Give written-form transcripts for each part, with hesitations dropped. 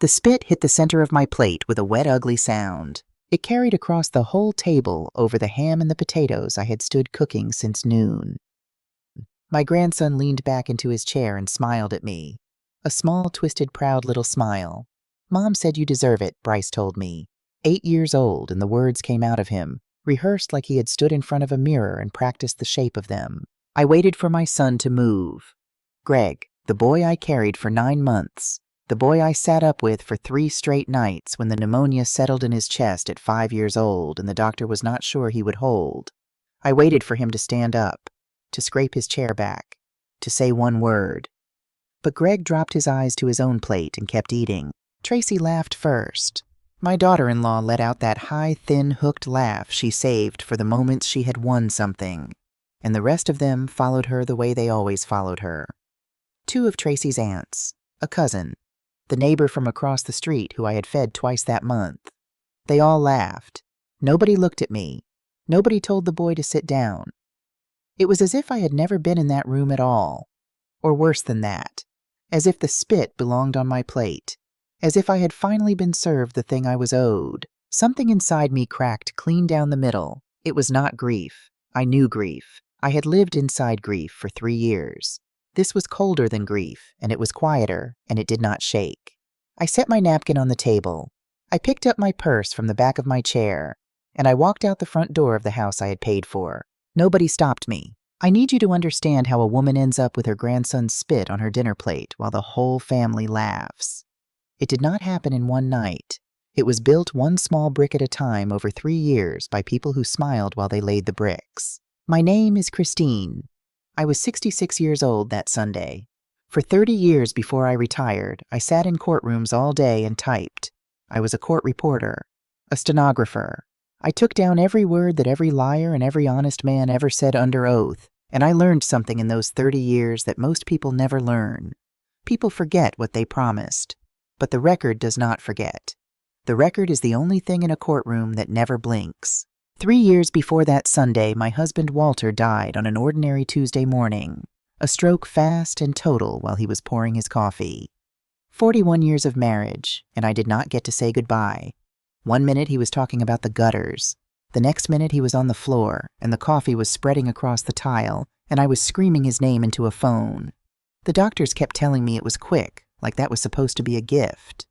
The spit hit the center of my plate with a wet, ugly sound. It carried across the whole table over the ham and the potatoes I had stood cooking since noon. My grandson leaned back into his chair and smiled at me. A small, twisted, proud little smile. "Mom said you deserve it," Bryce told me. 8 years old, and the words came out of him, rehearsed like he had stood in front of a mirror and practiced the shape of them. I waited for my son to move. Greg, the boy I carried for 9 months, the boy I sat up with for 3 straight nights when the pneumonia settled in his chest at 5 years old and the doctor was not sure he would hold. I waited for him to stand up, to scrape his chair back, to say one word. But Greg dropped his eyes to his own plate and kept eating. Tracy laughed first. My daughter-in-law let out that high, thin, hooked laugh she saved for the moments she had won something, and the rest of them followed her the way they always followed her. 2 of Tracy's aunts, a cousin, the neighbor from across the street who I had fed twice that month. They all laughed. Nobody looked at me. Nobody told the boy to sit down. It was as if I had never been in that room at all, or worse than that, as if the spit belonged on my plate, as if I had finally been served the thing I was owed. Something inside me cracked clean down the middle. It was not grief. I knew grief. I had lived inside grief for 3 years. This was colder than grief, and it was quieter, and it did not shake. I set my napkin on the table. I picked up my purse from the back of my chair, and I walked out the front door of the house I had paid for. Nobody stopped me. I need you to understand how a woman ends up with her grandson's spit on her dinner plate while the whole family laughs. It did not happen in one night. It was built one small brick at a time over 3 years by people who smiled while they laid the bricks. My name is Christine. I was 66 years old that Sunday. For 30 years before I retired, I sat in courtrooms all day and typed. I was a court reporter, a stenographer. I took down every word that every liar and every honest man ever said under oath, and I learned something in those 30 years that most people never learn. People forget what they promised, but the record does not forget. The record is the only thing in a courtroom that never blinks. 3 years before that Sunday, my husband Walter died on an ordinary Tuesday morning, a stroke fast and total while he was pouring his coffee. 41 years of marriage, and I did not get to say goodbye. 1 minute he was talking about the gutters. The next minute he was on the floor, and the coffee was spreading across the tile, and I was screaming his name into a phone. The doctors kept telling me it was quick, like that was supposed to be a gift.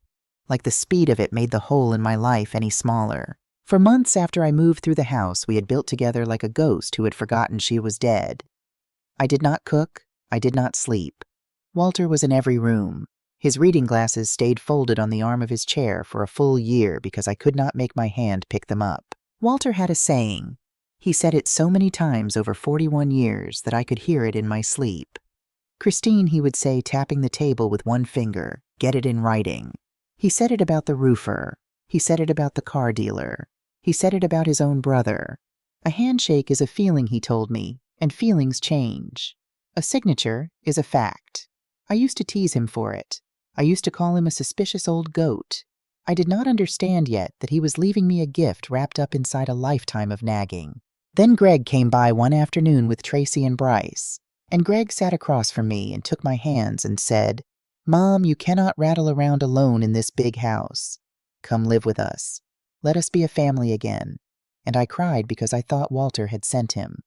Like the speed of it made the hole in my life any smaller. For months after I moved through the house, we had built together like a ghost who had forgotten she was dead. I did not cook. I did not sleep. Walter was in every room. His reading glasses stayed folded on the arm of his chair for a full year because I could not make my hand pick them up. Walter had a saying. He said it so many times over 41 years that I could hear it in my sleep. Christine, he would say, tapping the table with one finger, get it in writing. He said it about the roofer. He said it about the car dealer. He said it about his own brother. A handshake is a feeling, he told me, and feelings change. A signature is a fact. I used to tease him for it. I used to call him a suspicious old goat. I did not understand yet that he was leaving me a gift wrapped up inside a lifetime of nagging. Then Greg came by one afternoon with Tracy and Bryce, and Greg sat across from me and took my hands and said, "Mom, you cannot rattle around alone in this big house. Come live with us. Let us be a family again." And I cried because I thought Walter had sent him.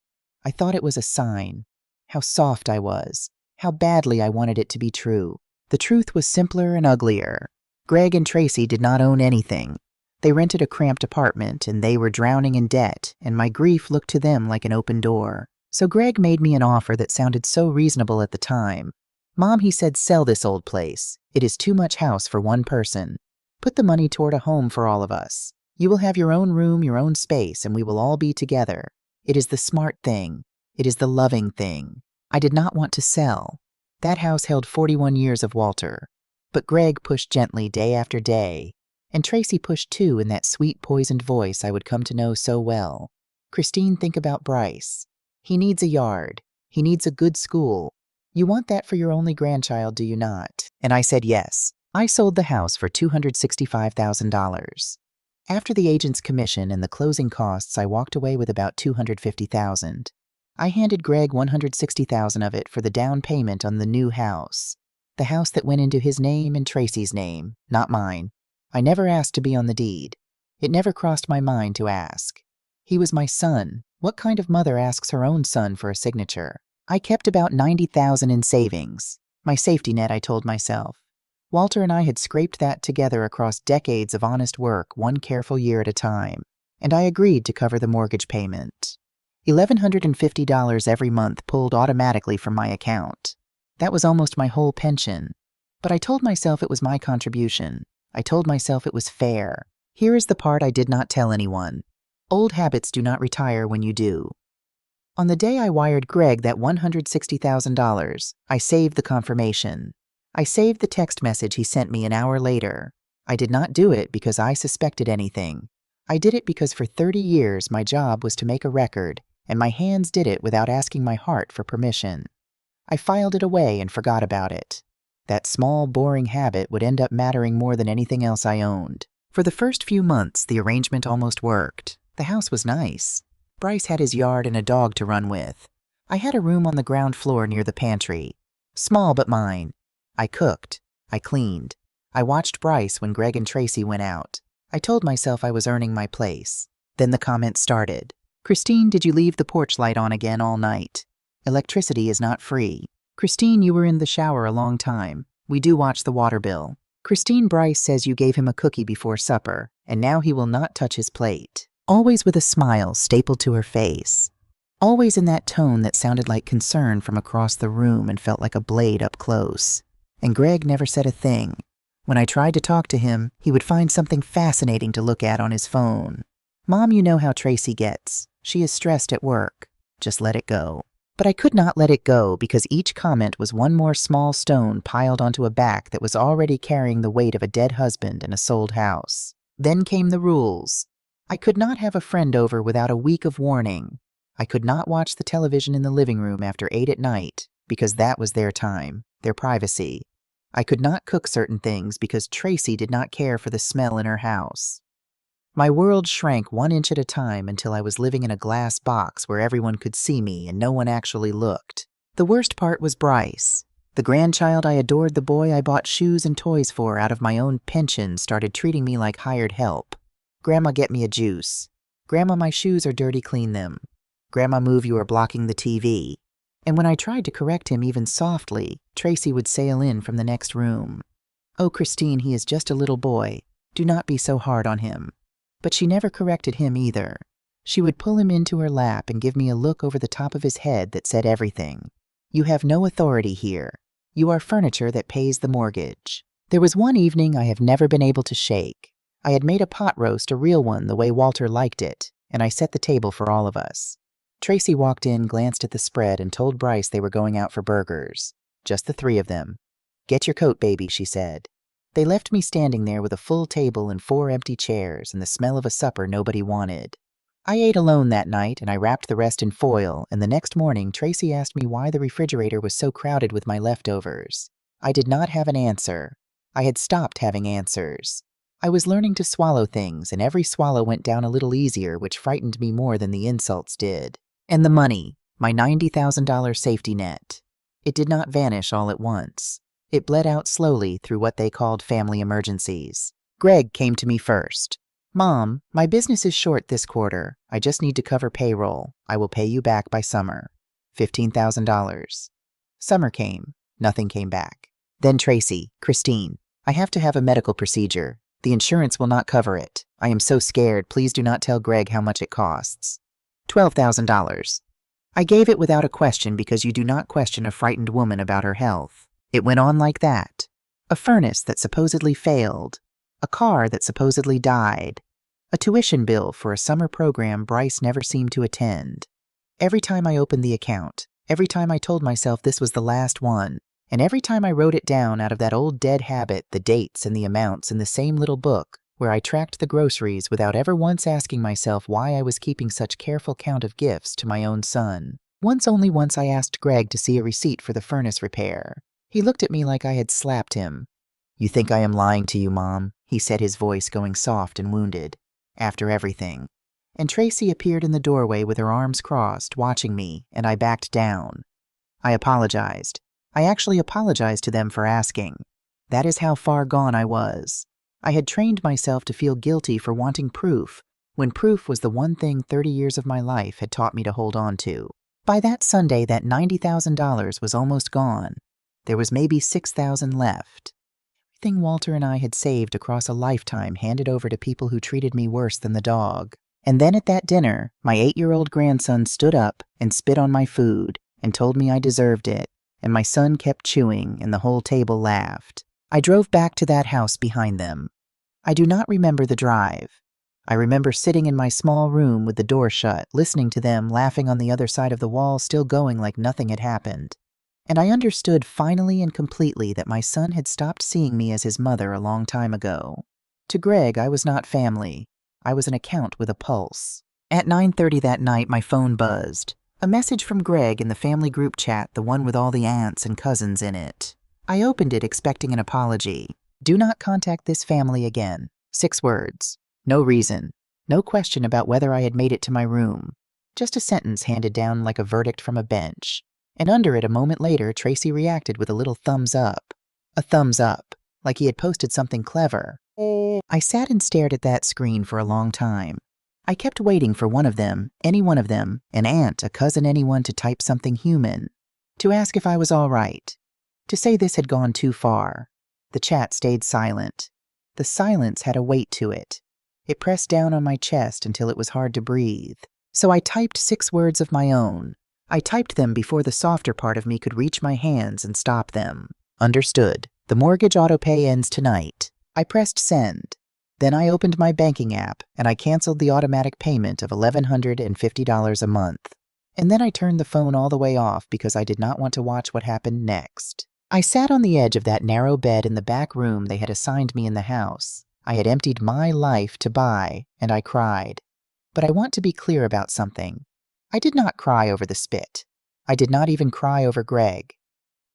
I thought it was a sign. How soft I was. How badly I wanted it to be true. The truth was simpler and uglier. Greg and Tracy did not own anything. They rented a cramped apartment, and they were drowning in debt, and my grief looked to them like an open door. So Greg made me an offer that sounded so reasonable at the time. "Mom," he said, "sell this old place. It is too much house for one person. Put the money toward a home for all of us. You will have your own room, your own space, and we will all be together. It is the smart thing. It is the loving thing." I did not want to sell. That house held 41 years of Walter. But Greg pushed gently day after day, and Tracy pushed too in that sweet poisoned voice I would come to know so well. "Christine, think about Bryce. He needs a yard. He needs a good school. You want that for your only grandchild, do you not?" And I said yes. I sold the house for $265,000. After the agent's commission and the closing costs, I walked away with about $250,000. I handed Greg $160,000 of it for the down payment on the new house. The house that went into his name and Tracy's name, not mine. I never asked to be on the deed. It never crossed my mind to ask. He was my son. What kind of mother asks her own son for a signature? I kept about $90,000 in savings. My safety net, I told myself. Walter and I had scraped that together across decades of honest work, one careful year at a time, and I agreed to cover the mortgage payment. $1,150 every month pulled automatically from my account. That was almost my whole pension. But I told myself it was my contribution. I told myself it was fair. Here is the part I did not tell anyone. Old habits do not retire when you do. On the day I wired Greg that $160,000, I saved the confirmation. I saved the text message he sent me an hour later. I did not do it because I suspected anything. I did it because for 30 years my job was to make a record, and my hands did it without asking my heart for permission. I filed it away and forgot about it. That small, boring habit would end up mattering more than anything else I owned. For the first few months, the arrangement almost worked. The house was nice. Bryce had his yard and a dog to run with. I had a room on the ground floor near the pantry. Small but mine. I cooked. I cleaned. I watched Bryce when Greg and Tracy went out. I told myself I was earning my place. Then the comments started. Christine, did you leave the porch light on again all night? Electricity is not free. Christine, you were in the shower a long time. We do watch the water bill. Christine, Bryce says you gave him a cookie before supper, and now he will not touch his plate. Always with a smile stapled to her face. Always in that tone that sounded like concern from across the room and felt like a blade up close. And Greg never said a thing. When I tried to talk to him, he would find something fascinating to look at on his phone. Mom, you know how Tracy gets. She is stressed at work. Just let it go. But I could not let it go because each comment was one more small stone piled onto a back that was already carrying the weight of a dead husband and a sold house. Then came the rules. I could not have a friend over without a week of warning. I could not watch the television in the living room after 8 at night because that was their time, their privacy. I could not cook certain things because Tracy did not care for the smell in her house. My world shrank 1 inch at a time until I was living in a glass box where everyone could see me and no one actually looked. The worst part was Bryce. The grandchild I adored, the boy I bought shoes and toys for out of my own pension, started treating me like hired help. Grandma, get me a juice. Grandma, my shoes are dirty, clean them. Grandma, move, you are blocking the TV. And when I tried to correct him even softly, Tracy would sail in from the next room. Oh, Christine, he is just a little boy. Do not be so hard on him. But she never corrected him either. She would pull him into her lap and give me a look over the top of his head that said everything. You have no authority here. You are furniture that pays the mortgage. There was one evening I have never been able to shake. I had made a pot roast, a real one, the way Walter liked it, and I set the table for all of us. Tracy walked in, glanced at the spread, and told Bryce they were going out for burgers. Just the 3 of them. Get your coat, baby, she said. They left me standing there with a full table and 4 empty chairs and the smell of a supper nobody wanted. I ate alone that night, and I wrapped the rest in foil, and the next morning Tracy asked me why the refrigerator was so crowded with my leftovers. I did not have an answer. I had stopped having answers. I was learning to swallow things, and every swallow went down a little easier, which frightened me more than the insults did. And the money, my $90,000 safety net. It did not vanish all at once. It bled out slowly through what they called family emergencies. Greg came to me first. Mom, my business is short this quarter. I just need to cover payroll. I will pay you back by summer. $15,000. Summer came. Nothing came back. Then Tracy, Christine, I have to have a medical procedure. The insurance will not cover it. I am so scared. Please do not tell Greg how much it costs. $12,000. I gave it without a question because you do not question a frightened woman about her health. It went on like that. A furnace that supposedly failed. A car that supposedly died. A tuition bill for a summer program Bryce never seemed to attend. Every time I opened the account, every time I told myself this was the last one, and every time I wrote it down out of that old dead habit, the dates and the amounts in the same little book, where I tracked the groceries without ever once asking myself why I was keeping such careful count of gifts to my own son. Only once I asked Greg to see a receipt for the furnace repair. He looked at me like I had slapped him. You think I am lying to you, Mom? He said, his voice going soft and wounded. After everything. And Tracy appeared in the doorway with her arms crossed, watching me, and I backed down. I apologized. I actually apologized to them for asking. That is how far gone I was. I had trained myself to feel guilty for wanting proof, when proof was the one thing 30 years of my life had taught me to hold on to. By that Sunday, that $90,000 was almost gone. There was maybe $6,000 left. Everything Walter and I had saved across a lifetime handed over to people who treated me worse than the dog. And then at that dinner, my 8-year-old grandson stood up and spit on my food and told me I deserved it, and my son kept chewing and the whole table laughed. I drove back to that house behind them. I do not remember the drive. I remember sitting in my small room with the door shut, listening to them laughing on the other side of the wall, still going like nothing had happened. And I understood finally and completely that my son had stopped seeing me as his mother a long time ago. To Greg, I was not family. I was an account with a pulse. At 9:30 that night, my phone buzzed. A message from Greg in the family group chat, the one with all the aunts and cousins in it. I opened it expecting an apology. Do not contact this family again. 6 words. No reason. No question about whether I had made it to my room. Just a sentence handed down like a verdict from a bench. And under it, a moment later, Tracy reacted with a little thumbs up. A thumbs up, like he had posted something clever. I sat and stared at that screen for a long time. I kept waiting for one of them, any one of them, an aunt, a cousin, anyone, to type something human. To ask if I was all right. To say this had gone too far. The chat stayed silent. The silence had a weight to it. It pressed down on my chest until it was hard to breathe. So I typed 6 words of my own. I typed them before the softer part of me could reach my hands and stop them. Understood. The mortgage autopay ends tonight. I pressed send. Then I opened my banking app and I canceled the automatic payment of $1,150 a month. And then I turned the phone all the way off because I did not want to watch what happened next. I sat on the edge of that narrow bed in the back room they had assigned me in the house. I had emptied my life to buy, and I cried. But I want to be clear about something. I did not cry over the spit. I did not even cry over Greg.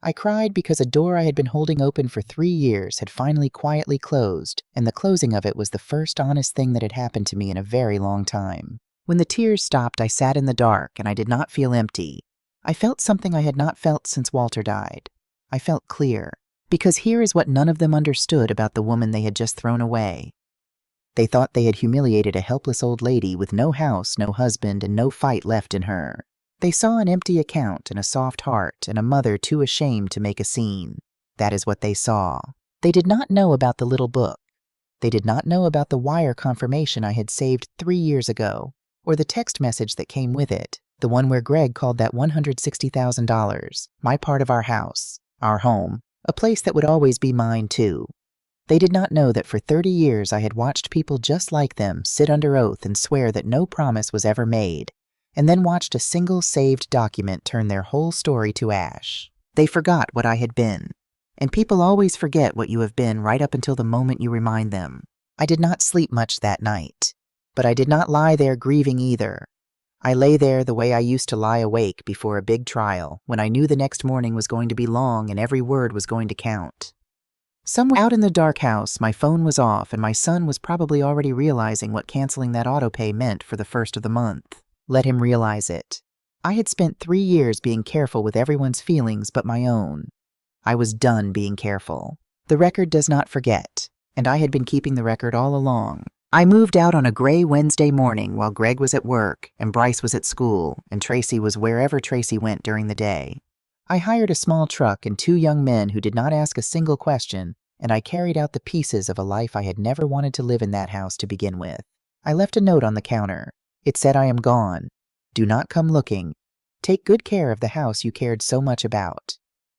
I cried because a door I had been holding open for 3 years had finally quietly closed, and the closing of it was the first honest thing that had happened to me in a very long time. When the tears stopped, I sat in the dark, and I did not feel empty. I felt something I had not felt since Walter died. I felt clear, because here is what none of them understood about the woman they had just thrown away. They thought they had humiliated a helpless old lady with no house, no husband, and no fight left in her. They saw an empty account and a soft heart and a mother too ashamed to make a scene. That is what they saw. They did not know about the little book. They did not know about the wire confirmation I had saved 3 years ago, or the text message that came with it, the one where Greg called that $160,000, my part of our house, our home, a place that would always be mine too. They did not know that for 30 years I had watched people just like them sit under oath and swear that no promise was ever made, and then watched a single saved document turn their whole story to ash. They forgot what I had been. And people always forget what you have been right up until the moment you remind them. I did not sleep much that night, but I did not lie there grieving either. I lay there the way I used to lie awake before a big trial, when I knew the next morning was going to be long and every word was going to count. Somewhere out in the dark house, my phone was off and my son was probably already realizing what canceling that autopay meant for the first of the month. Let him realize it. I had spent 3 years being careful with everyone's feelings but my own. I was done being careful. The record does not forget, and I had been keeping the record all along. I moved out on a gray Wednesday morning while Greg was at work and Bryce was at school and Tracy was wherever Tracy went during the day. I hired a small truck and 2 young men who did not ask a single question, and I carried out the pieces of a life I had never wanted to live in that house to begin with. I left a note on the counter. It said, "I am gone. Do not come looking. Take good care of the house you cared so much about.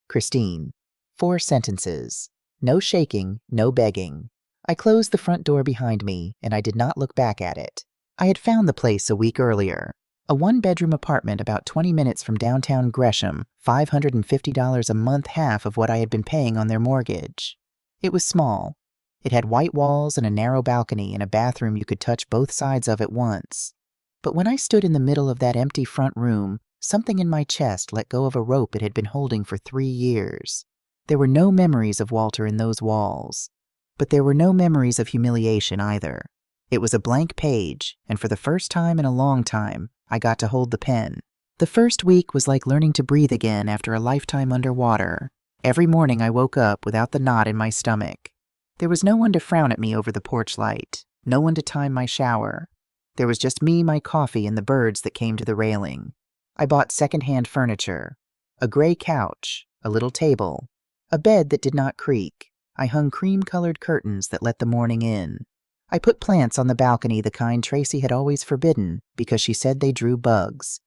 Christine." 4 sentences. No shaking, no begging. I closed the front door behind me, and I did not look back at it. I had found the place a week earlier. A 1-bedroom apartment about 20 minutes from downtown Gresham, $550 a month, half of what I had been paying on their mortgage. It was small. It had white walls and a narrow balcony and a bathroom you could touch both sides of at once. But when I stood in the middle of that empty front room, something in my chest let go of a rope it had been holding for 3 years. There were no memories of Walter in those walls. But there were no memories of humiliation either. It was a blank page, and for the first time in a long time, I got to hold the pen. The first week was like learning to breathe again after a lifetime underwater. Every morning I woke up without the knot in my stomach. There was no one to frown at me over the porch light, no one to time my shower. There was just me, my coffee, and the birds that came to the railing. I bought second-hand furniture, a gray couch, a little table, a bed that did not creak. I hung cream-colored curtains that let the morning in. I put plants on the balcony, the kind Tracy had always forbidden because she said they drew bugs.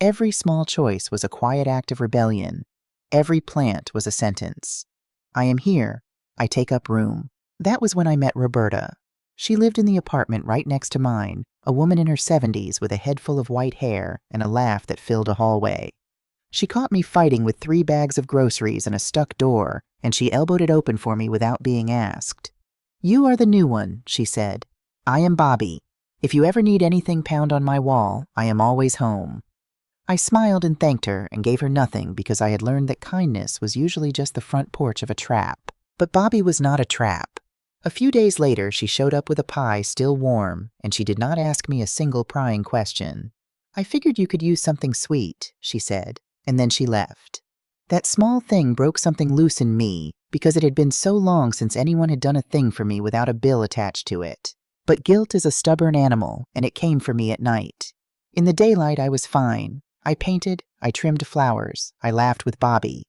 Every small choice was a quiet act of rebellion. Every plant was a sentence. I am here. I take up room. That was when I met Roberta. She lived in the apartment right next to mine, a woman in her 70s with a head full of white hair and a laugh that filled a hallway. She caught me fighting with 3 bags of groceries and a stuck door, and she elbowed it open for me without being asked. "You are the new one," she said. "I am Bobby. If you ever need anything pound on my wall, I am always home." I smiled and thanked her and gave her nothing because I had learned that kindness was usually just the front porch of a trap. But Bobby was not a trap. A few days later, she showed up with a pie still warm, and she did not ask me a single prying question. "I figured you could use something sweet," she said, and then she left. That small thing broke something loose in me because it had been so long since anyone had done a thing for me without a bill attached to it. But guilt is a stubborn animal, and it came for me at night. In the daylight, I was fine. I painted, I trimmed flowers, I laughed with Bobby.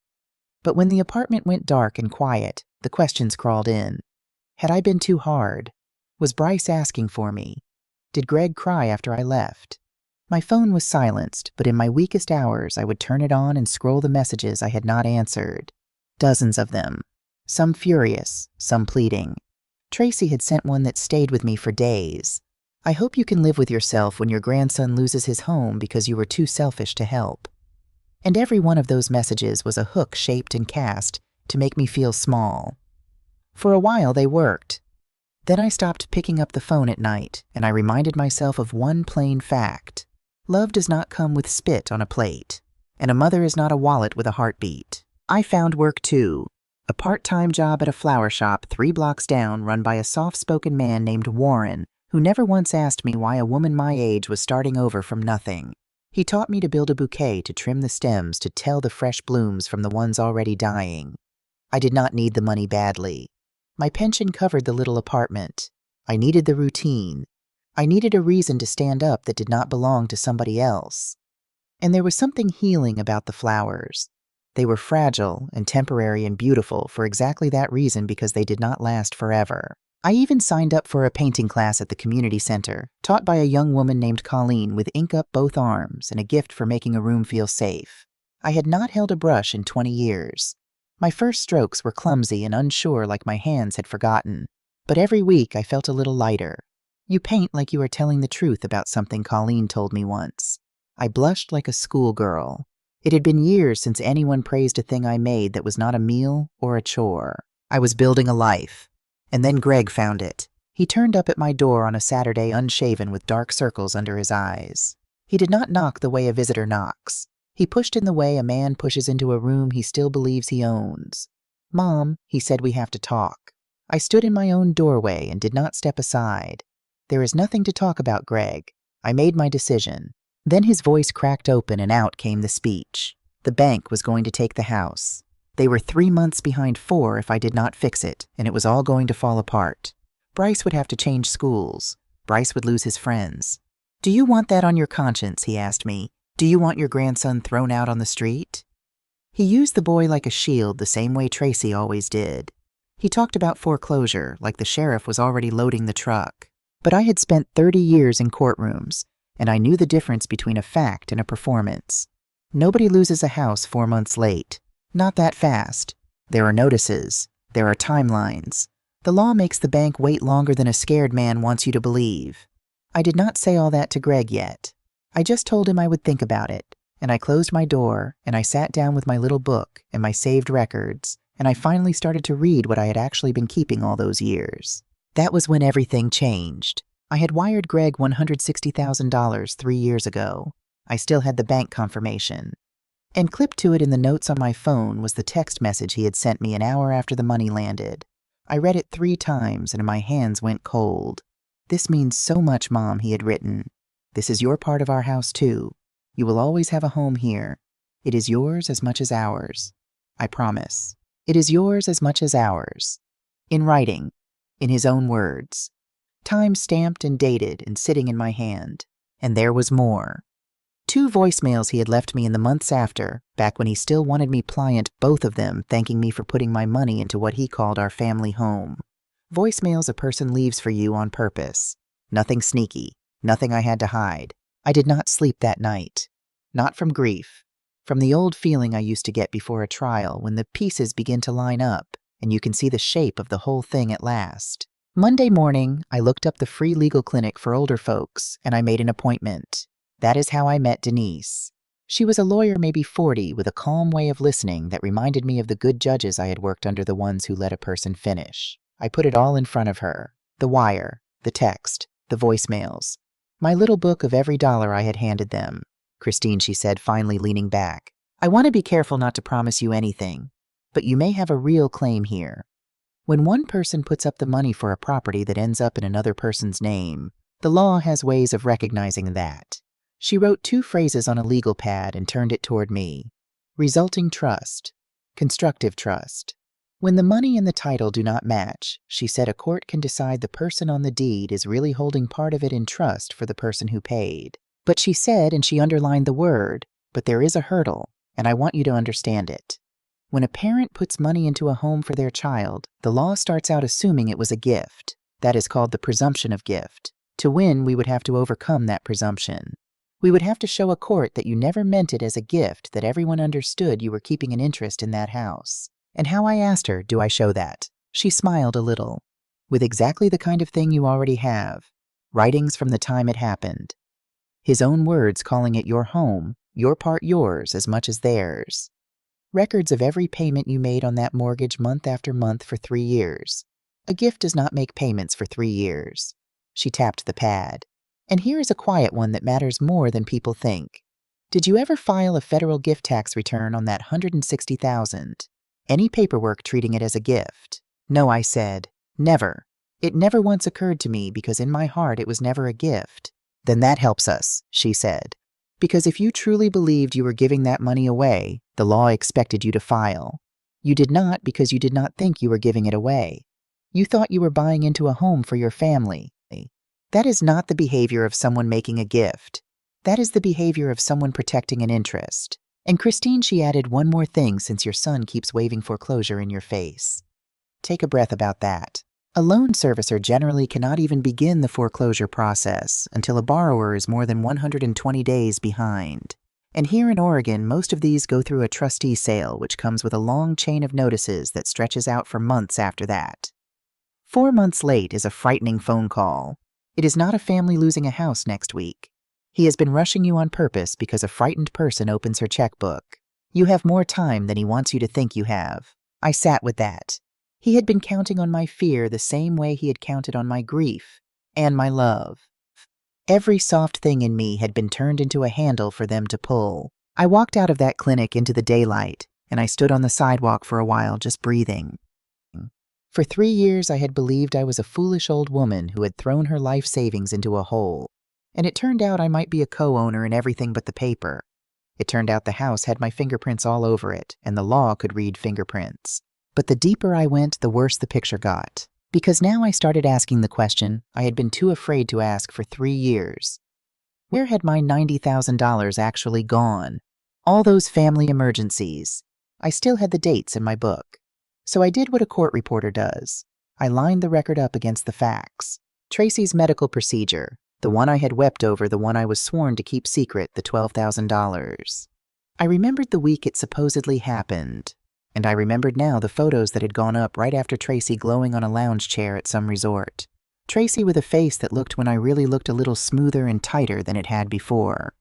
But when the apartment went dark and quiet, the questions crawled in. Had I been too hard? Was Bryce asking for me? Did Greg cry after I left? My phone was silenced, but in my weakest hours I would turn it on and scroll the messages I had not answered. Dozens of them. Some furious, some pleading. Tracy had sent one that stayed with me for days. "I hope you can live with yourself when your grandson loses his home because you were too selfish to help." And every one of those messages was a hook shaped and cast to make me feel small. For a while they worked. Then I stopped picking up the phone at night, and I reminded myself of one plain fact. Love does not come with spit on a plate, and a mother is not a wallet with a heartbeat. I found work too. A part-time job at a flower shop 3 blocks down run by a soft-spoken man named Warren, who never once asked me why a woman my age was starting over from nothing. He taught me to build a bouquet, to trim the stems, to tell the fresh blooms from the ones already dying. I did not need the money badly. My pension covered the little apartment. I needed the routine. I needed a reason to stand up that did not belong to somebody else. And there was something healing about the flowers. They were fragile and temporary and beautiful for exactly that reason, because they did not last forever. I even signed up for a painting class at the community center, taught by a young woman named Colleen with ink up both arms and a gift for making a room feel safe. I had not held a brush in 20 years. My first strokes were clumsy and unsure, like my hands had forgotten. But every week I felt a little lighter. "You paint like you are telling the truth about something," Colleen told me once. I blushed like a schoolgirl. It had been years since anyone praised a thing I made that was not a meal or a chore. I was building a life. And then Greg found it. He turned up at my door on a Saturday unshaven with dark circles under his eyes. He did not knock the way a visitor knocks. He pushed in the way a man pushes into a room he still believes he owns. "Mom," he said, "we have to talk." I stood in my own doorway and did not step aside. "There is nothing to talk about, Greg." I made my decision. Then his voice cracked open and out came the speech. The bank was going to take the house. They were 3 months behind 4 if I did not fix it, and it was all going to fall apart. Bryce would have to change schools. Bryce would lose his friends. "Do you want that on your conscience?" he asked me. "Do you want your grandson thrown out on the street?" He used the boy like a shield, the same way Tracy always did. He talked about foreclosure like the sheriff was already loading the truck. But I had spent 30 years in courtrooms, and I knew the difference between a fact and a performance. Nobody loses a house 4 months late. Not that fast. There are notices. There are timelines. The law makes the bank wait longer than a scared man wants you to believe. I did not say all that to Greg yet. I just told him I would think about it, and I closed my door, and I sat down with my little book and my saved records, and I finally started to read what I had actually been keeping all those years. That was when everything changed. I had wired Greg $160,000 3 years ago. I still had the bank confirmation. And clipped to it in the notes on my phone was the text message he had sent me an hour after the money landed. I read it 3 times and my hands went cold. "This means so much, Mom," he had written. "This is your part of our house too. You will always have a home here. It is yours as much as ours. I promise. It is yours as much as ours. In writing, in his own words. Time stamped and dated and sitting in my hand. And there was more. 2 voicemails he had left me in the months after, back when he still wanted me pliant, both of them thanking me for putting my money into what he called our family home. Voicemails a person leaves for you on purpose. Nothing sneaky, nothing I had to hide. I did not sleep that night. Not from grief. From the old feeling I used to get before a trial when the pieces begin to line up and you can see the shape of the whole thing at last. Monday morning, I looked up the free legal clinic for older folks and I made an appointment. That is how I met Denise. She was a lawyer, maybe 40, with a calm way of listening that reminded me of the good judges I had worked under, the ones who let a person finish. I put it all in front of her. The wire, the text, the voicemails. My little book of every dollar I had handed them. Christine, she said, finally leaning back. I want to be careful not to promise you anything, but you may have a real claim here. When one person puts up the money for a property that ends up in another person's name, the law has ways of recognizing that. She wrote 2 phrases on a legal pad and turned it toward me. Resulting trust. Constructive trust. When the money and the title do not match, she said, a court can decide the person on the deed is really holding part of it in trust for the person who paid. But she said, and she underlined the word, but there is a hurdle, and I want you to understand it. When a parent puts money into a home for their child, the law starts out assuming it was a gift. That is called the presumption of gift. To win, we would have to overcome that presumption. We would have to show a court that you never meant it as a gift, that everyone understood you were keeping an interest in that house. And how, I asked her, do I show that? She smiled a little. With exactly the kind of thing you already have. Writings from the time it happened. His own words calling it your home, your part yours as much as theirs. Records of every payment you made on that mortgage month after month for 3 years. A gift does not make payments for 3 years. She tapped the pad. And here is a quiet one that matters more than people think. Did you ever file a federal gift tax return on that $160,000? Any paperwork treating it as a gift? No, I said. Never. It never once occurred to me because in my heart it was never a gift. Then that helps us, she said. Because if you truly believed you were giving that money away, the law expected you to file. You did not because you did not think you were giving it away. You thought you were buying into a home for your family. That is not the behavior of someone making a gift. That is the behavior of someone protecting an interest. And Christine, she added, one more thing since your son keeps waving foreclosure in your face. Take a breath about that. A loan servicer generally cannot even begin the foreclosure process until a borrower is more than 120 days behind. And here in Oregon, most of these go through a trustee sale, which comes with a long chain of notices that stretches out for months after that. 4 months late is a frightening phone call. It is not a family losing a house next week. He has been rushing you on purpose because a frightened person opens her checkbook. You have more time than he wants you to think you have. I sat with that. He had been counting on my fear the same way he had counted on my grief and my love. Every soft thing in me had been turned into a handle for them to pull. I walked out of that clinic into the daylight, and I stood on the sidewalk for a while just breathing. For 3 years I had believed I was a foolish old woman who had thrown her life savings into a hole. And it turned out I might be a co-owner in everything but the paper. It turned out the house had my fingerprints all over it, and the law could read fingerprints. But the deeper I went, the worse the picture got. Because now I started asking the question I had been too afraid to ask for 3 years. Where had my $90,000 actually gone? All those family emergencies. I still had the dates in my book. So I did what a court reporter does. I lined the record up against the facts. Tracy's medical procedure, the one I had wept over, the one I was sworn to keep secret, the $12,000. I remembered the week it supposedly happened, and I remembered now the photos that had gone up right after Tracy glowing on a lounge chair at some resort. Tracy with a face that looked, when I really looked, a little smoother and tighter than it had before.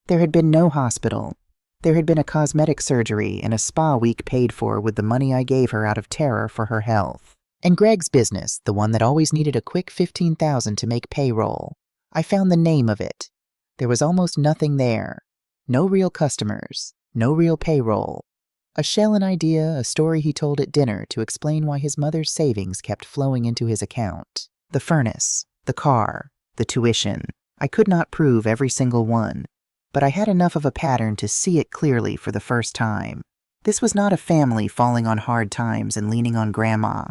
There had been no hospital. There had been a cosmetic surgery and a spa week paid for with the money I gave her out of terror for her health. And Greg's business, the one that always needed a quick $15,000 to make payroll. I found the name of it. There was almost nothing there. No real customers. No real payroll. A shell, an idea, a story he told at dinner to explain why his mother's savings kept flowing into his account. The furnace, the car, the tuition. I could not prove every single one. but I had enough of a pattern to see it clearly for the first time. This was not a family falling on hard times and leaning on grandma.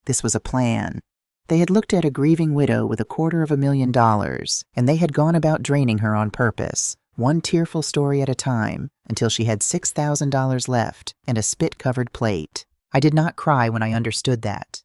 This was a plan. They had looked at a grieving widow with $250,000, and they had gone about draining her on purpose, one tearful story at a time, until she had $6,000 left and a spit-covered plate. I did not cry when I understood that.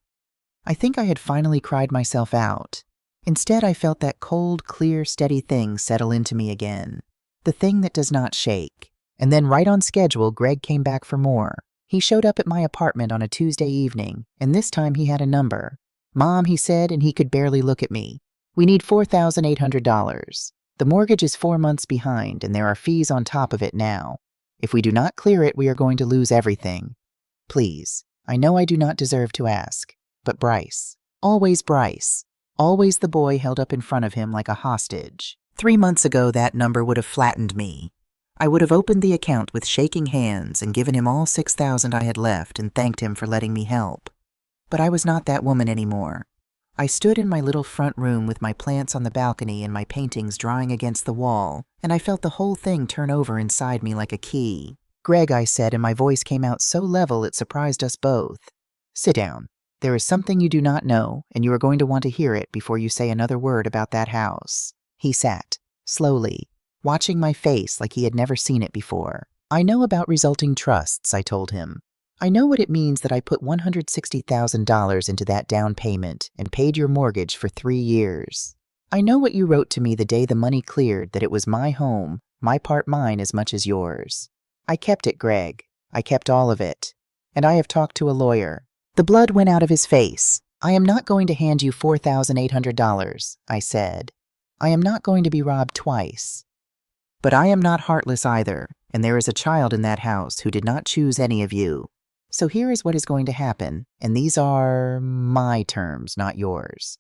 I think I had finally cried myself out. Instead, I felt that cold, clear, steady thing settle into me again. The thing that does not shake. And then right on schedule, Greg came back for more. He showed up at my apartment on a Tuesday evening, and this time he had a number. "Mom," he said, and he could barely look at me. "We need $4,800. The mortgage is 4 months behind, and there are fees on top of it now. If we do not clear it, we are going to lose everything. Please, I know I do not deserve to ask, but Bryce, always the boy held up in front of him like a hostage. 3 months ago, that number would have flattened me. I would have opened the account with shaking hands and given him all $6,000 I had left and thanked him for letting me help. But I was not that woman anymore. I stood in my little front room with my plants on the balcony and my paintings drying against the wall, and I felt the whole thing turn over inside me like a key. "Greg," I said, and my voice came out so level it surprised us both. "Sit down. There is something you do not know, and you are going to want to hear it before you say another word about that house." He sat, slowly, watching my face like he had never seen it before. "I know about resulting trusts," I told him. "I know what it means that I put $160,000 into that down payment and paid your mortgage for 3 years. I know what you wrote to me the day the money cleared, that it was my home, my part mine as much as yours. I kept it, Greg. I kept all of it. And I have talked to a lawyer." The blood went out of his face. "I am not going to hand you $4,800, I said. "I am not going to be robbed twice. But I am not heartless either, and there is a child in that house who did not choose any of you. So here is what is going to happen, and these are my terms, not yours.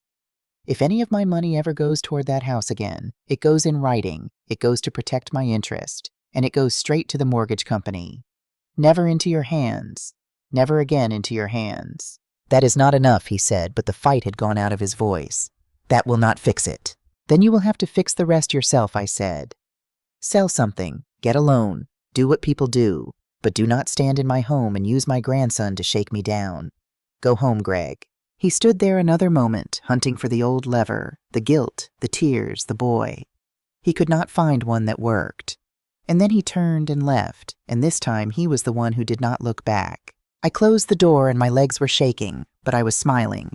If any of my money ever goes toward that house again, it goes in writing, it goes to protect my interest, and it goes straight to the mortgage company. Never into your hands. Never again into your hands." "That is not enough," he said, but the fight had gone out of his voice. "That will not fix it." "Then you will have to fix the rest yourself," I said. "Sell something, get a loan, do what people do, but do not stand in my home and use my grandson to shake me down. Go home, Greg." He stood there another moment, hunting for the old lever, the guilt, the tears, the boy. He could not find one that worked. And then he turned and left, and this time he was the one who did not look back. I closed the door and my legs were shaking, but I was smiling.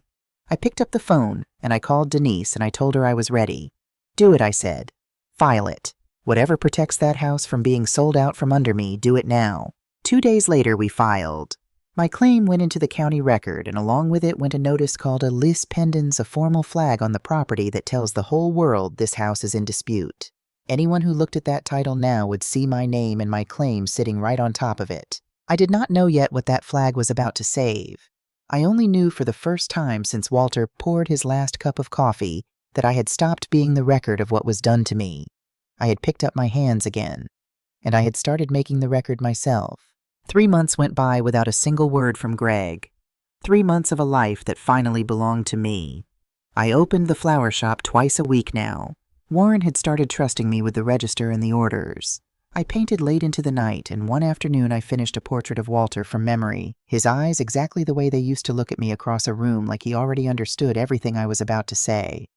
I picked up the phone, and I called Denise, and I told her I was ready. "Do it," I said. "File it. Whatever protects that house from being sold out from under me, do it now." 2 days later, we filed. My claim went into the county record, and along with it went a notice called a lis pendens, a formal flag on the property that tells the whole world this house is in dispute. Anyone who looked at that title now would see my name and my claim sitting right on top of it. I did not know yet what that flag was about to save. I only knew for the first time since Walter poured his last cup of coffee that I had stopped being the record of what was done to me. I had picked up my hands again, and I had started making the record myself. 3 months went by without a single word from Greg. 3 months of a life that finally belonged to me. I opened the flower shop twice a week now. Warren had started trusting me with the register and the orders. I painted late into the night, and one afternoon I finished a portrait of Walter from memory, his eyes exactly the way they used to look at me across a room, like he already understood everything I was about to say.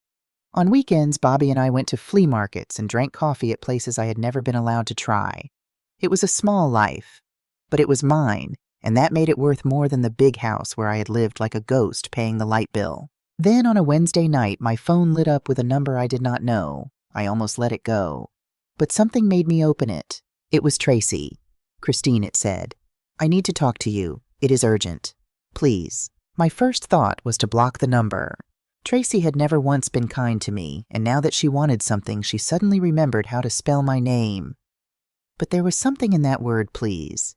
On weekends, Bobby and I went to flea markets and drank coffee at places I had never been allowed to try. It was a small life, but it was mine, and that made it worth more than the big house where I had lived like a ghost paying the light bill. Then on a Wednesday night, my phone lit up with a number I did not know. I almost let it go. But something made me open it. It was Tracy. "Christine," it said. "I need to talk to you. It is urgent. Please." My first thought was to block the number. Tracy had never once been kind to me, and now that she wanted something, she suddenly remembered how to spell my name. But there was something in that word, please.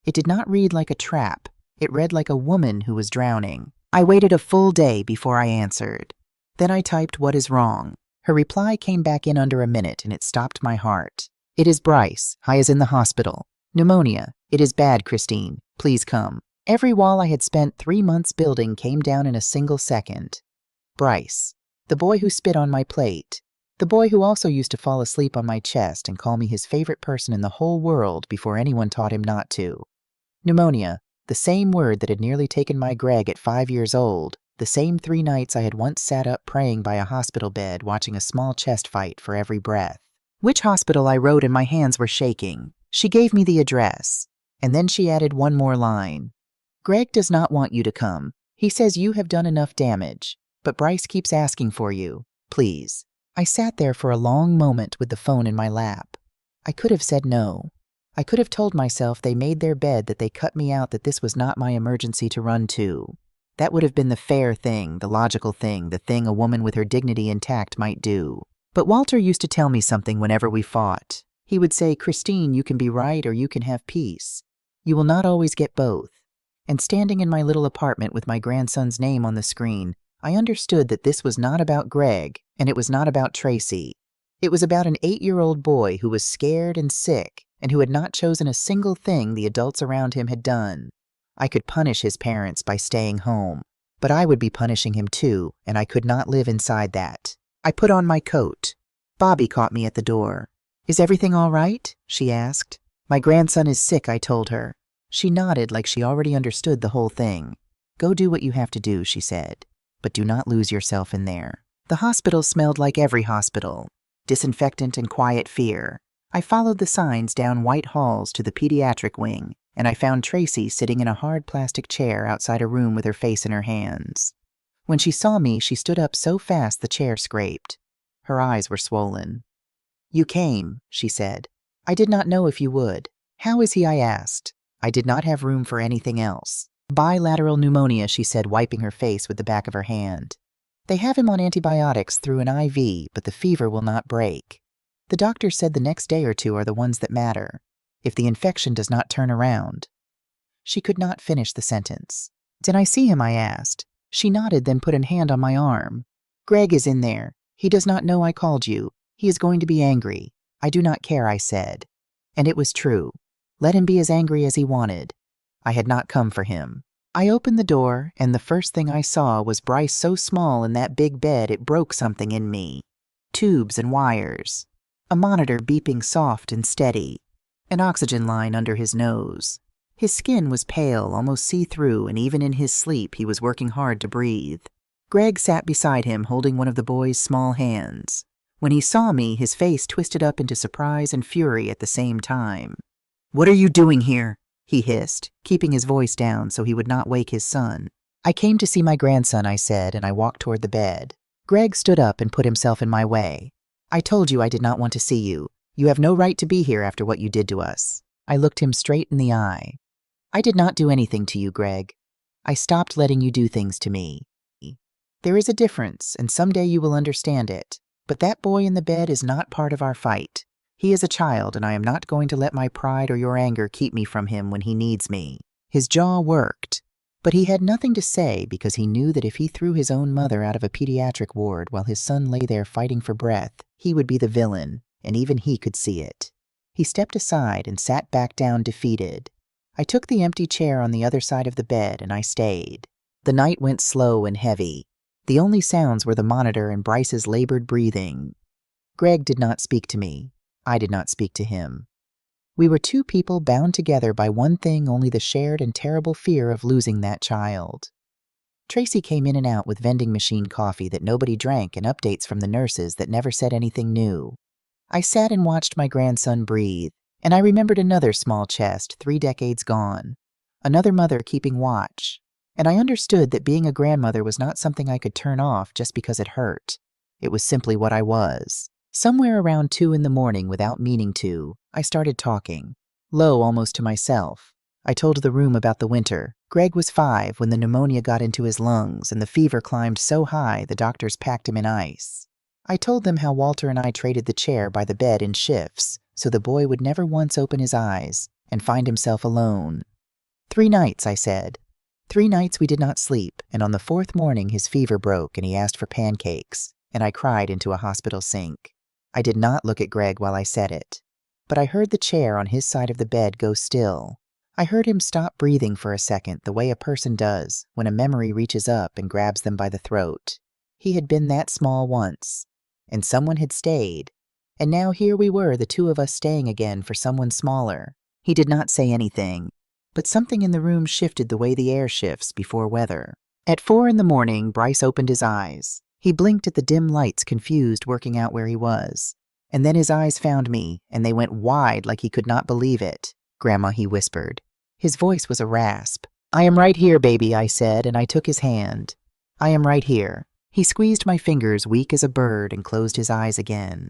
It did not read like a trap. It read like a woman who was drowning. I waited a full day before I answered. Then I typed, "What is wrong?" Her reply came back in under a minute, and it stopped my heart. "It is Bryce. I is in the hospital. Pneumonia. It is bad, Christine. Please come." Every wall I had spent 3 months building came down in a single second. Bryce, the boy who spit on my plate, The boy who also used to fall asleep on my chest and call me his favorite person in the whole world before anyone taught him not to. Pneumonia, the same word that had nearly taken my Greg at 5 years old, the same 3 nights I had once sat up praying by a hospital bed watching a small chest fight for every breath. Which hospital I wrote and my hands were shaking. She gave me the address, and then she added one more line. Greg does not want you to come. He says you have done enough damage, but Bryce keeps asking for you. Please. I sat there for a long moment with the phone in my lap. I could have said no. I could have told myself they made their bed, that they cut me out, that this was not my emergency to run to. That would have been the fair thing, the logical thing, the thing a woman with her dignity intact might do. But Walter used to tell me something whenever we fought. He would say, Christine, you can be right or you can have peace. You will not always get both. And standing in my little apartment with my grandson's name on the screen, I understood that this was not about Greg, and it was not about Tracy. It was about an 8-year-old boy who was scared and sick, and who had not chosen a single thing the adults around him had done. I could punish his parents by staying home, but I would be punishing him too, and I could not live inside that. I put on my coat. Bobby caught me at the door. Is everything all right? She asked. My grandson is sick, I told her. She nodded like she already understood the whole thing. Go do what you have to do, she said. But do not lose yourself in there. The hospital smelled like every hospital. Disinfectant and quiet fear. I followed the signs down white halls to the pediatric wing, and I found Tracy sitting in a hard plastic chair outside a room with her face in her hands. When she saw me, she stood up so fast the chair scraped. Her eyes were swollen. You came, she said. I did not know if you would. How is he? I asked. I did not have room for anything else. Bilateral pneumonia, she said, wiping her face with the back of her hand. They have him on antibiotics through an IV, but the fever will not break. The doctor said the next day or 2 are the ones that matter, if the infection does not turn around. She could not finish the sentence. Did I see him? I asked. She nodded, then put a hand on my arm. Greg is in there. He does not know I called you. He is going to be angry. I do not care, I said. And it was true. Let him be as angry as he wanted. I had not come for him. I opened the door, and the first thing I saw was Bryce so small in that big bed it broke something in me. Tubes and wires. A monitor beeping soft and steady. An oxygen line under his nose. His skin was pale, almost see-through, and even in his sleep he was working hard to breathe. Greg sat beside him, holding one of the boy's small hands. When he saw me, his face twisted up into surprise and fury at the same time. What are you doing here? He hissed, keeping his voice down so he would not wake his son. I came to see my grandson, I said, and I walked toward the bed. Greg stood up and put himself in my way. I told you I did not want to see you. You have no right to be here after what you did to us. I looked him straight in the eye. I did not do anything to you, Greg. I stopped letting you do things to me. There is a difference, and someday you will understand it. But that boy in the bed is not part of our fight. He is a child, and I am not going to let my pride or your anger keep me from him when he needs me. His jaw worked, but he had nothing to say because he knew that if he threw his own mother out of a pediatric ward while his son lay there fighting for breath, he would be the villain, and even he could see it. He stepped aside and sat back down defeated. I took the empty chair on the other side of the bed, and I stayed. The night went slow and heavy. The only sounds were the monitor and Bryce's labored breathing. Greg did not speak to me. I did not speak to him. We were 2 people bound together by one thing, only the shared and terrible fear of losing that child. Tracy came in and out with vending machine coffee that nobody drank and updates from the nurses that never said anything new. I sat and watched my grandson breathe, and I remembered another small chest 3 decades gone, another mother keeping watch, and I understood that being a grandmother was not something I could turn off just because it hurt. It was simply what I was. Somewhere around 2 in the morning, without meaning to, I started talking, low almost to myself. I told the room about the winter. Greg was 5 when the pneumonia got into his lungs and the fever climbed so high the doctors packed him in ice. I told them how Walter and I traded the chair by the bed in shifts so the boy would never once open his eyes and find himself alone. 3 nights, I said. 3 nights we did not sleep, and on the 4th morning his fever broke and he asked for pancakes, and I cried into a hospital sink. I did not look at Greg while I said it, but I heard the chair on his side of the bed go still. I heard him stop breathing for a second, the way a person does when a memory reaches up and grabs them by the throat. He had been that small once. and someone had stayed. And now here we were, the two of us staying again for someone smaller. He did not say anything, but something in the room shifted the way the air shifts before weather. At 4 in the morning, Bryce opened his eyes. He blinked at the dim lights, confused, working out where he was. And then his eyes found me, and they went wide like he could not believe it. "Grandma," he whispered. His voice was a rasp. "I am right here, baby," I said, and I took his hand. "I am right here." He squeezed my fingers, weak as a bird, and closed his eyes again.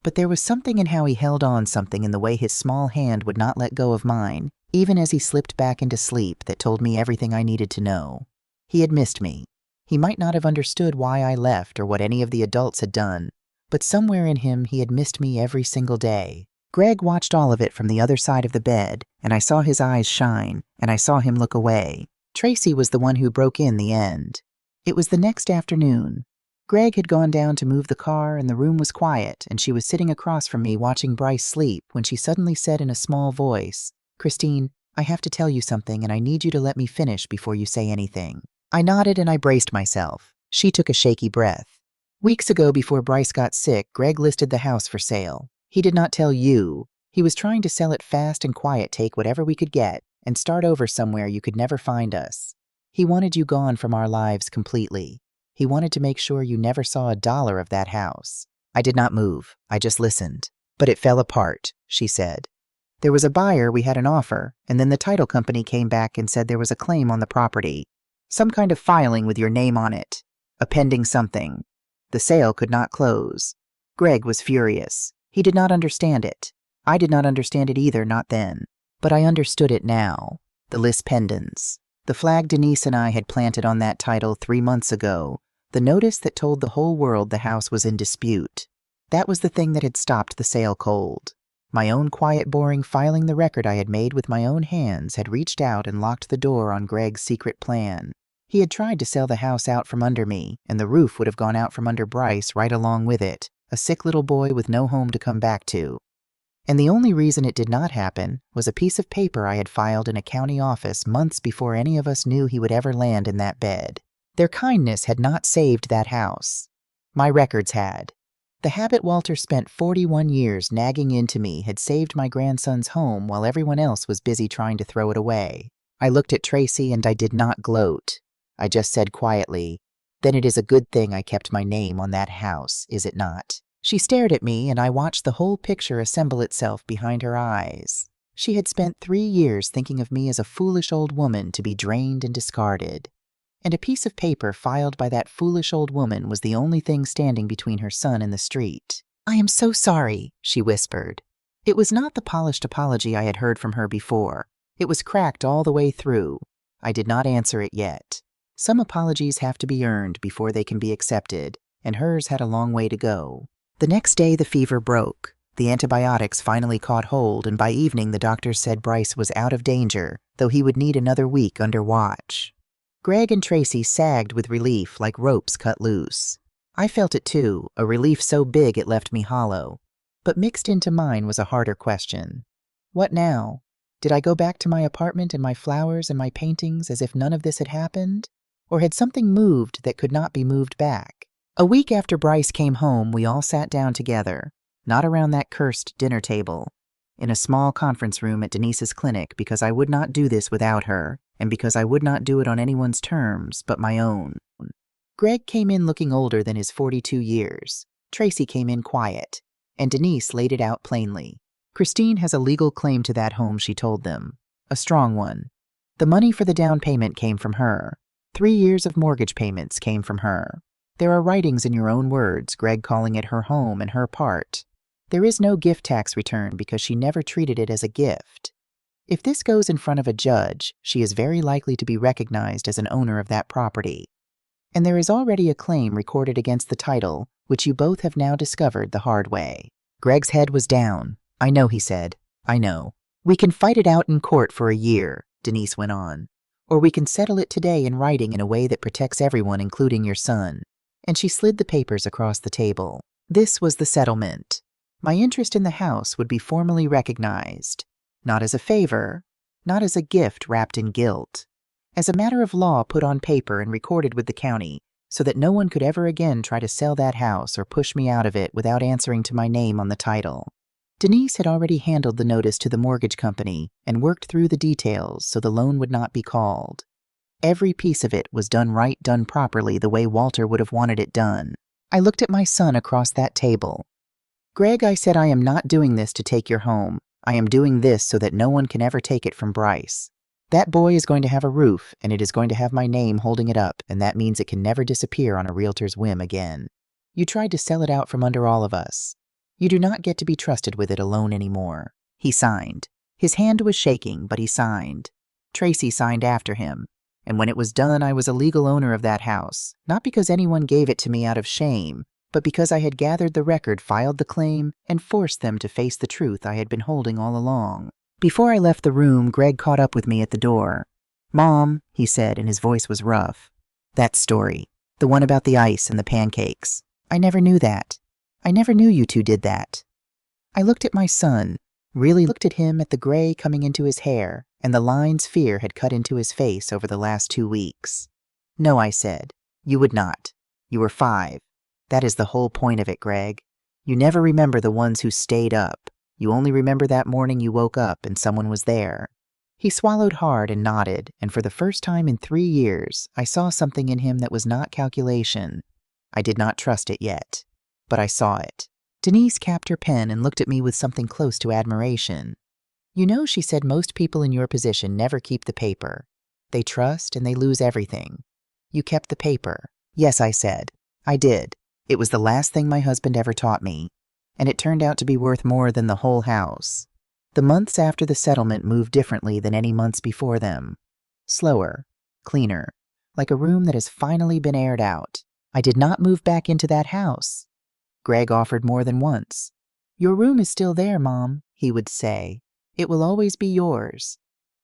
But there was something in how he held on, something in the way his small hand would not let go of mine, even as he slipped back into sleep, that told me everything I needed to know. He had missed me. He might not have understood why I left or what any of the adults had done, but somewhere in him he had missed me every single day. Greg watched all of it from the other side of the bed, and I saw his eyes shine, and I saw him look away. Tracy was the one who broke in the end. It was the next afternoon. Greg had gone down to move the car, and the room was quiet, and she was sitting across from me watching Bryce sleep when she suddenly said in a small voice, "Christine, I have to tell you something, and I need you to let me finish before you say anything." I nodded and I braced myself. She took a shaky breath. "Weeks ago, before Bryce got sick, Greg listed the house for sale. He did not tell you. He was trying to sell it fast and quiet, take whatever we could get, and start over somewhere you could never find us. He wanted you gone from our lives completely. He wanted to make sure you never saw a dollar of that house." I did not move. I just listened. "But it fell apart," she said. "There was a buyer, we had an offer, and then the title company came back and said there was a claim on the property. Some kind of filing with your name on it. A pending something. The sale could not close." Greg was furious. He did not understand it. I did not understand it either, not then. But I understood it now. The lis pendens. The flag Denise and I had planted on that title 3 months ago. The notice that told the whole world the house was in dispute. That was the thing that had stopped the sale cold. My own quiet, boring filing the record I had made with my own hands had reached out and locked the door on Greg's secret plan. He had tried to sell the house out from under me, and the roof would have gone out from under Bryce right along with it, a sick little boy with no home to come back to. And the only reason it did not happen was a piece of paper I had filed in a county office months before any of us knew he would ever land in that bed. Their kindness had not saved that house. My records had. The habit Walter spent 41 years nagging into me had saved my grandson's home while everyone else was busy trying to throw it away. I looked at Tracy and I did not gloat. I just said quietly, "Then it is a good thing I kept my name on that house, is it not?" She stared at me, and I watched the whole picture assemble itself behind her eyes. She had spent 3 years thinking of me as a foolish old woman to be drained and discarded. And a piece of paper filed by that foolish old woman was the only thing standing between her son and the street. "I am so sorry," she whispered. It was not the polished apology I had heard from her before. It was cracked all the way through. I did not answer it yet. Some apologies have to be earned before they can be accepted, and hers had a long way to go. The next day the fever broke. The antibiotics finally caught hold, and by evening the doctors said Bryce was out of danger, though he would need another week under watch. Greg and Tracy sagged with relief like ropes cut loose. I felt it too, a relief so big it left me hollow. But mixed into mine was a harder question. What now? Did I go back to my apartment and my flowers and my paintings as if none of this had happened? Or had something moved that could not be moved back? A week after Bryce came home, we all sat down together, not around that cursed dinner table, in a small conference room at Denise's clinic, because I would not do this without her, and because I would not do it on anyone's terms but my own. Greg came in looking older than his 42 years. Tracy came in quiet, and Denise laid it out plainly. Christine has a legal claim to that home, she told them. A strong one. The money for the down payment came from her. 3 years of mortgage payments came from her. There are writings in your own words, Greg calling it her home and her part. There is no gift tax return because she never treated it as a gift. If this goes in front of a judge, she is very likely to be recognized as an owner of that property. And there is already a claim recorded against the title, which you both have now discovered the hard way. Greg's head was down. "I know," he said. "I know. We can fight it out in court for a year," Denise went on. "Or we can settle it today in writing in a way that protects everyone, including your son." And she slid the papers across the table. This was the settlement. My interest in the house would be formally recognized. Not as a favor, not as a gift wrapped in guilt. As a matter of law put on paper and recorded with the county, so that no one could ever again try to sell that house or push me out of it without answering to my name on the title. Denise had already handled the notice to the mortgage company and worked through the details so the loan would not be called. Every piece of it was done right, done properly, the way Walter would have wanted it done. I looked at my son across that table. "Greg," I said, "I am not doing this to take your home. I am doing this so that no one can ever take it from Bryce. That boy is going to have a roof, and it is going to have my name holding it up, and that means it can never disappear on a realtor's whim again. You tried to sell it out from under all of us. You do not get to be trusted with it alone anymore." He signed. His hand was shaking, but he signed. Tracy signed after him. And when it was done, I was a legal owner of that house, not because anyone gave it to me out of shame, but because I had gathered the record, filed the claim, and forced them to face the truth I had been holding all along. Before I left the room, Greg caught up with me at the door. "Mom," he said, and his voice was rough. "That story, the one about the ice and the pancakes. I never knew that. I never knew you two did that." I looked at my son, really looked at him, at the gray coming into his hair, and the lines fear had cut into his face over the last 2 weeks. "No," I said. "You would not. You were 5. That is the whole point of it, Greg. You never remember the ones who stayed up. You only remember that morning you woke up and someone was there." He swallowed hard and nodded, and for the first time in 3 years, I saw something in him that was not calculation. I did not trust it yet, but I saw it. Denise capped her pen and looked at me with something close to admiration. "You know," she said, "most people in your position never keep the paper. They trust and they lose everything. You kept the paper." "Yes," I said. "I did. It was the last thing my husband ever taught me, and it turned out to be worth more than the whole house." The months after the settlement moved differently than any months before them. Slower, cleaner, like a room that has finally been aired out. I did not move back into that house. Greg offered more than once. "Your room is still there, Mom," he would say. "It will always be yours."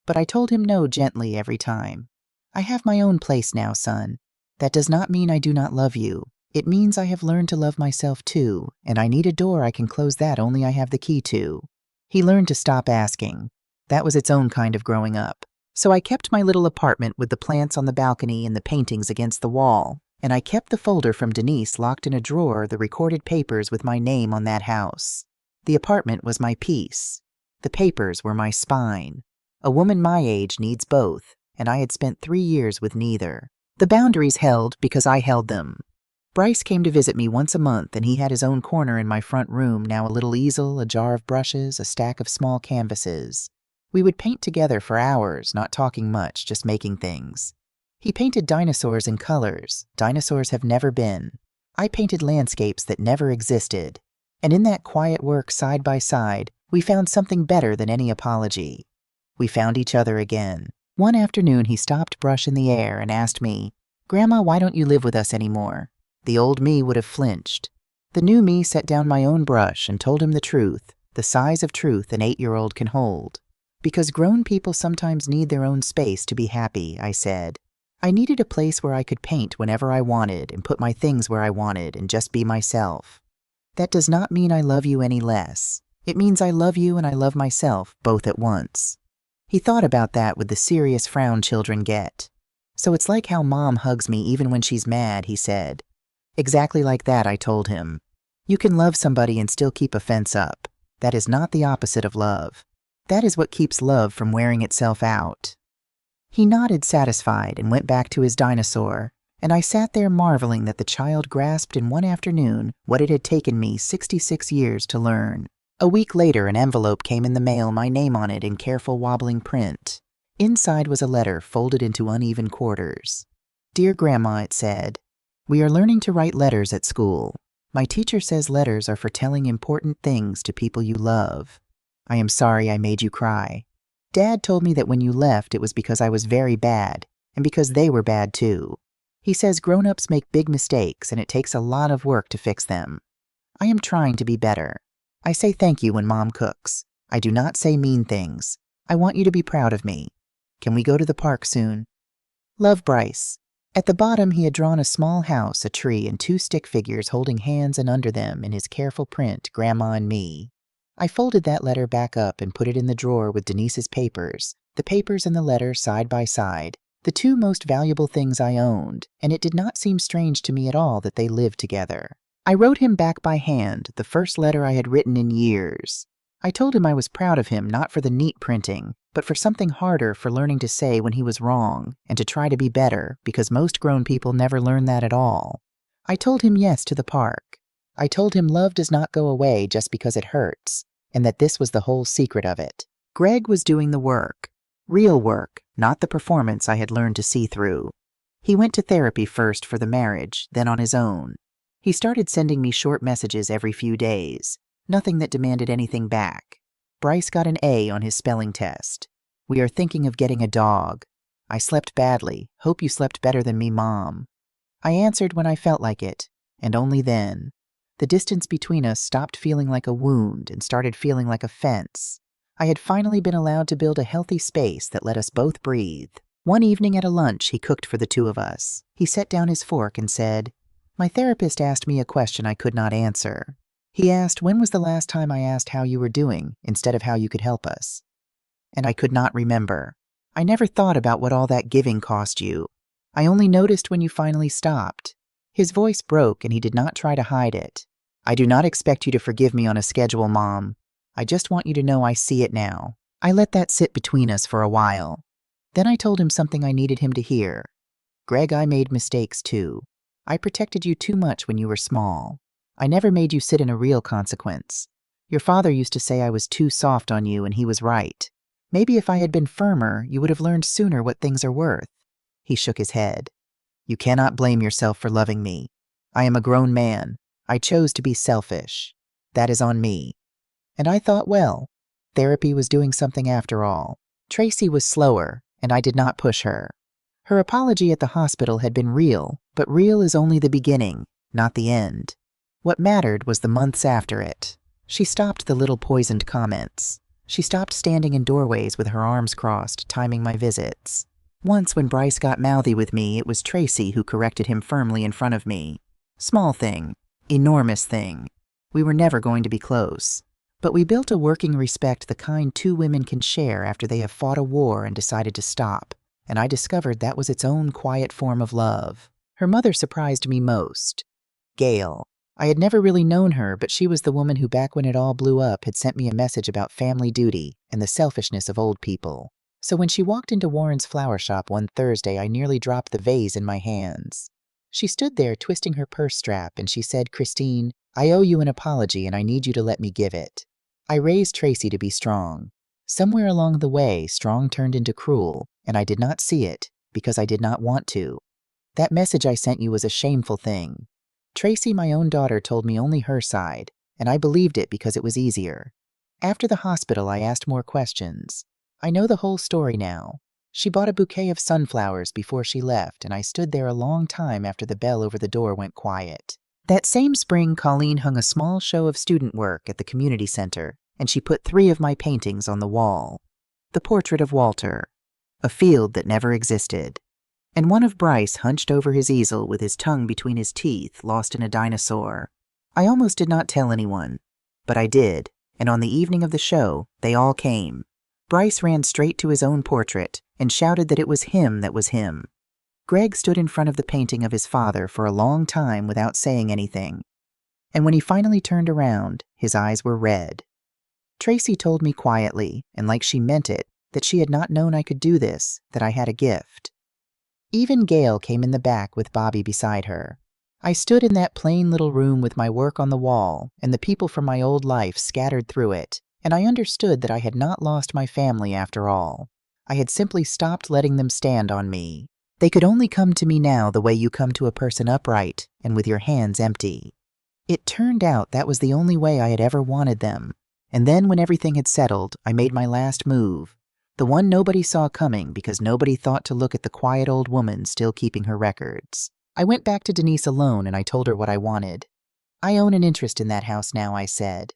But I told him no gently every time. "I have my own place now, son. That does not mean I do not love you. It means I have learned to love myself too, and I need a door I can close that only I have the key to." He learned to stop asking. That was its own kind of growing up. So I kept my little apartment with the plants on the balcony and the paintings against the wall, and I kept the folder from Denise locked in a drawer, the recorded papers with my name on that house. The apartment was my peace. The papers were my spine. A woman my age needs both, and I had spent 3 years with neither. The boundaries held because I held them. Bryce came to visit me once a month, and he had his own corner in my front room, now a little easel, a jar of brushes, a stack of small canvases. We would paint together for hours, not talking much, just making things. He painted dinosaurs in colors. Dinosaurs have never been. I painted landscapes that never existed. And in that quiet work side by side, we found something better than any apology. We found each other again. One afternoon, he stopped brush in the air and asked me, "Grandma, why don't you live with us anymore?" The old me would have flinched. The new me set down my own brush and told him the truth, the size of truth an 8-year-old can hold. "Because grown people sometimes need their own space to be happy," I said. I needed a place where I could paint whenever I wanted and put my things where I wanted and just be myself. That does not mean I love you any less. It means I love you and I love myself, both at once. He thought about that with the serious frown children get. "So it's like how Mom hugs me even when she's mad," he said. Exactly like that, I told him. You can love somebody and still keep a fence up. That is not the opposite of love. That is what keeps love from wearing itself out. He nodded satisfied and went back to his dinosaur, and I sat there marveling that the child grasped in one afternoon what it had taken me 66 years to learn. A week later, an envelope came in the mail, my name on it in careful wobbling print. Inside was a letter folded into uneven quarters. "Dear Grandma," it said, "we are learning to write letters at school. My teacher says letters are for telling important things to people you love. I am sorry I made you cry. Dad told me that when you left it was because I was very bad, and because they were bad too. He says grown-ups make big mistakes and it takes a lot of work to fix them. I am trying to be better. I say thank you when Mom cooks. I do not say mean things. I want you to be proud of me. Can we go to the park soon? Love, Bryce." At the bottom, he had drawn a small house, a tree, and 2 stick figures holding hands, and under them, in his careful print, Grandma and me. I folded that letter back up and put it in the drawer with Denise's papers, the papers and the letter side by side, the two most valuable things I owned, and it did not seem strange to me at all that they lived together. I wrote him back by hand, the first letter I had written in years. I told him I was proud of him not for the neat printing, but for something harder, for learning to say when he was wrong and to try to be better, because most grown people never learn that at all. I told him yes to the park. I told him love does not go away just because it hurts, and that this was the whole secret of it. Greg was doing the work. Real work, not the performance I had learned to see through. He went to therapy first for the marriage, then on his own. He started sending me short messages every few days, nothing that demanded anything back. Bryce got an A on his spelling test. We are thinking of getting a dog. I slept badly. Hope you slept better than me, Mom. I answered when I felt like it, and only then. The distance between us stopped feeling like a wound and started feeling like a fence. I had finally been allowed to build a healthy space that let us both breathe. One evening at a lunch he cooked for the two of us. He set down his fork and said, "My therapist asked me a question I could not answer. He asked, when was the last time I asked how you were doing instead of how you could help us? And I could not remember. I never thought about what all that giving cost you. I only noticed when you finally stopped." His voice broke and he did not try to hide it. "I do not expect you to forgive me on a schedule, Mom. I just want you to know I see it now." I let that sit between us for a while. Then I told him something I needed him to hear. "Greg, I made mistakes too. I protected you too much when you were small. I never made you sit in a real consequence. Your father used to say I was too soft on you, and he was right. Maybe if I had been firmer, you would have learned sooner what things are worth." He shook his head. "You cannot blame yourself for loving me. I am a grown man. I chose to be selfish. That is on me." And I thought, well, therapy was doing something after all. Tracy was slower, and I did not push her. Her apology at the hospital had been real, but real is only the beginning, not the end. What mattered was the months after it. She stopped the little poisoned comments. She stopped standing in doorways with her arms crossed, timing my visits. Once when Bryce got mouthy with me, it was Tracy who corrected him firmly in front of me. Small thing, enormous thing. We were never going to be close. But we built a working respect, the kind two women can share after they have fought a war and decided to stop, and I discovered that was its own quiet form of love. Her mother surprised me most. Gail. I had never really known her, but she was the woman who, back when it all blew up, had sent me a message about family duty and the selfishness of old people. So when she walked into Warren's flower shop one Thursday, I nearly dropped the vase in my hands. She stood there twisting her purse strap, and she said, "Christine, I owe you an apology and I need you to let me give it." I raised Tracy to be strong. Somewhere along the way, strong turned into cruel, and I did not see it because I did not want to. That message I sent you was a shameful thing. Tracy, my own daughter, told me only her side, and I believed it because it was easier. After the hospital, I asked more questions. I know the whole story now. She bought a bouquet of sunflowers before she left, and I stood there a long time after the bell over the door went quiet. That same spring, Colleen hung a small show of student work at the community center, and she put 3 of my paintings on the wall. The portrait of Walter, a field that never existed, and one of Bryce hunched over his easel with his tongue between his teeth, lost in a dinosaur. I almost did not tell anyone, but I did, and on the evening of the show, they all came. Bryce ran straight to his own portrait and shouted that it was him that was him. Greg stood in front of the painting of his father for a long time without saying anything, and when he finally turned around, his eyes were red. Tracy told me quietly, and like she meant it, that she had not known I could do this, that I had a gift. Even Gail came in the back with Bobby beside her. I stood in that plain little room with my work on the wall and the people from my old life scattered through it, and I understood that I had not lost my family after all. I had simply stopped letting them stand on me. They could only come to me now the way you come to a person upright and with your hands empty. It turned out that was the only way I had ever wanted them. And then when everything had settled, I made my last move, the one nobody saw coming because nobody thought to look at the quiet old woman still keeping her records. I went back to Denise alone and I told her what I wanted. "I own an interest in that house now," I said.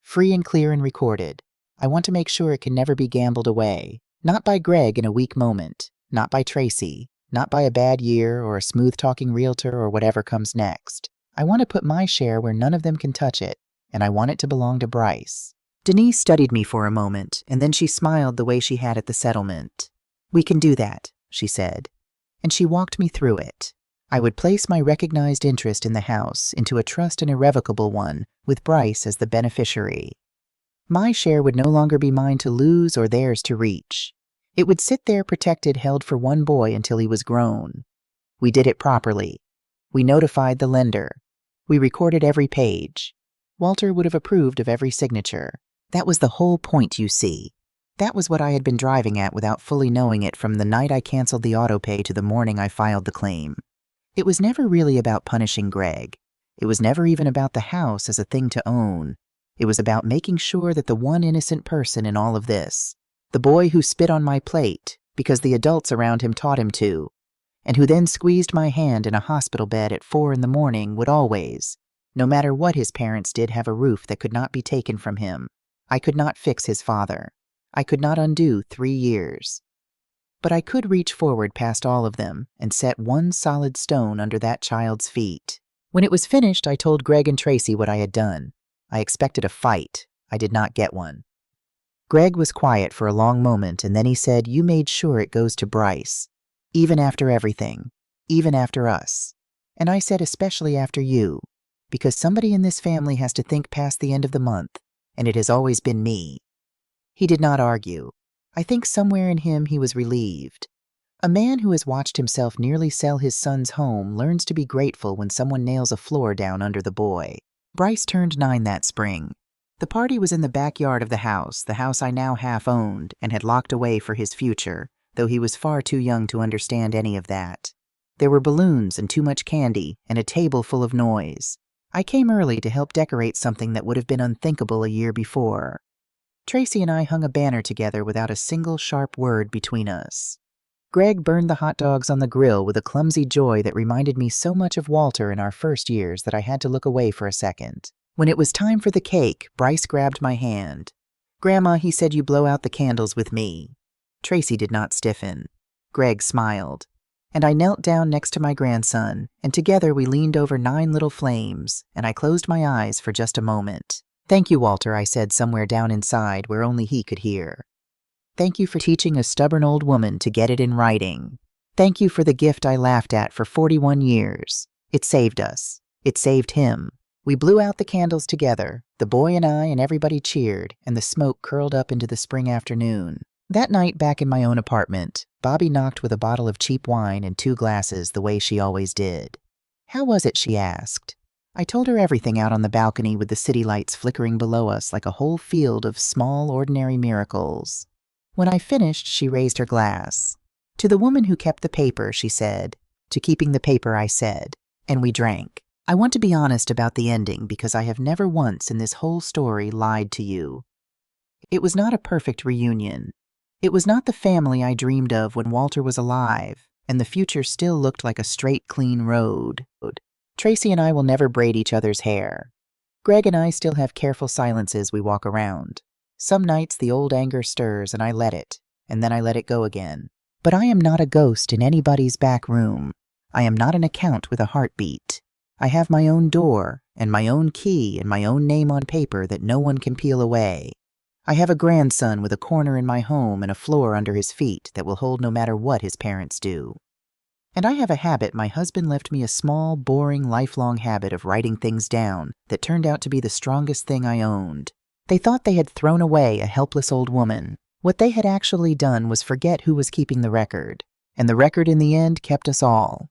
"Free and clear and recorded. I want to make sure it can never be gambled away. Not by Greg in a weak moment, not by Tracy, not by a bad year or a smooth-talking realtor or whatever comes next. I want to put my share where none of them can touch it, and I want it to belong to Bryce." Denise studied me for a moment, and then she smiled the way she had at the settlement. "We can do that. she said, and she walked me through it. I would place my recognized interest in the house into a trust and irrevocable one, with Bryce as the beneficiary. My share would no longer be mine to lose or theirs to reach. It would sit there protected, held for one boy until he was grown. We did it properly. We notified the lender. We recorded every page. Walter would have approved of every signature. That was the whole point, you see. That was what I had been driving at without fully knowing it from the night I canceled the autopay to the morning I filed the claim. It was never really about punishing Greg. It was never even about the house as a thing to own. It was about making sure that the one innocent person in all of this, the boy who spit on my plate because the adults around him taught him to, and who then squeezed my hand in a hospital bed at 4 a.m, would always, no matter what his parents did, have a roof that could not be taken from him. I could not fix his father. I could not undo 3 years. But I could reach forward past all of them and set one solid stone under that child's feet. When it was finished, I told Greg and Tracy what I had done. I expected a fight. I did not get one. Greg was quiet for a long moment, and then he said, "You made sure it goes to Bryce, even after everything, even after us." And I said, "Especially after you, because somebody in this family has to think past the end of the month, and it has always been me." He did not argue. I think somewhere in him he was relieved. A man who has watched himself nearly sell his son's home learns to be grateful when someone nails a floor down under the boy. Bryce turned 9 that spring. The party was in the backyard of the house I now half owned and had locked away for his future, though he was far too young to understand any of that. There were balloons and too much candy and a table full of noise. I came early to help decorate something that would have been unthinkable a year before. Tracy and I hung a banner together without a single sharp word between us. Greg burned the hot dogs on the grill with a clumsy joy that reminded me so much of Walter in our first years that I had to look away for a second. When it was time for the cake, Bryce grabbed my hand. "Grandma," he said, "you blow out the candles with me." Tracy did not stiffen. Greg smiled. And I knelt down next to my grandson, and together we leaned over 9 little flames, and I closed my eyes for just a moment. "Thank you, Walter," I said somewhere down inside where only he could hear. "Thank you for teaching a stubborn old woman to get it in writing. Thank you for the gift I laughed at for 41 years. It saved us. It saved him." We blew out the candles together, the boy and I, and everybody cheered, and the smoke curled up into the spring afternoon. That night, back in my own apartment, Bobby knocked with a bottle of cheap wine and 2 glasses the way she always did. "How was it?" she asked. I told her everything out on the balcony with the city lights flickering below us like a whole field of small, ordinary miracles. When I finished, she raised her glass. "To the woman who kept the paper," she said. "To keeping the paper," I said. And we drank. I want to be honest about the ending because I have never once in this whole story lied to you. It was not a perfect reunion. It was not the family I dreamed of when Walter was alive, and the future still looked like a straight, clean road. Tracy and I will never braid each other's hair. Greg and I still have careful silences we walk around. Some nights the old anger stirs and I let it, and then I let it go again. But I am not a ghost in anybody's back room. I am not an account with a heartbeat. I have my own door, and my own key, and my own name on paper that no one can peel away. I have a grandson with a corner in my home and a floor under his feet that will hold no matter what his parents do. And I have a habit my husband left me, a small, boring, lifelong habit of writing things down that turned out to be the strongest thing I owned. They thought they had thrown away a helpless old woman. What they had actually done was forget who was keeping the record, and the record in the end kept us all.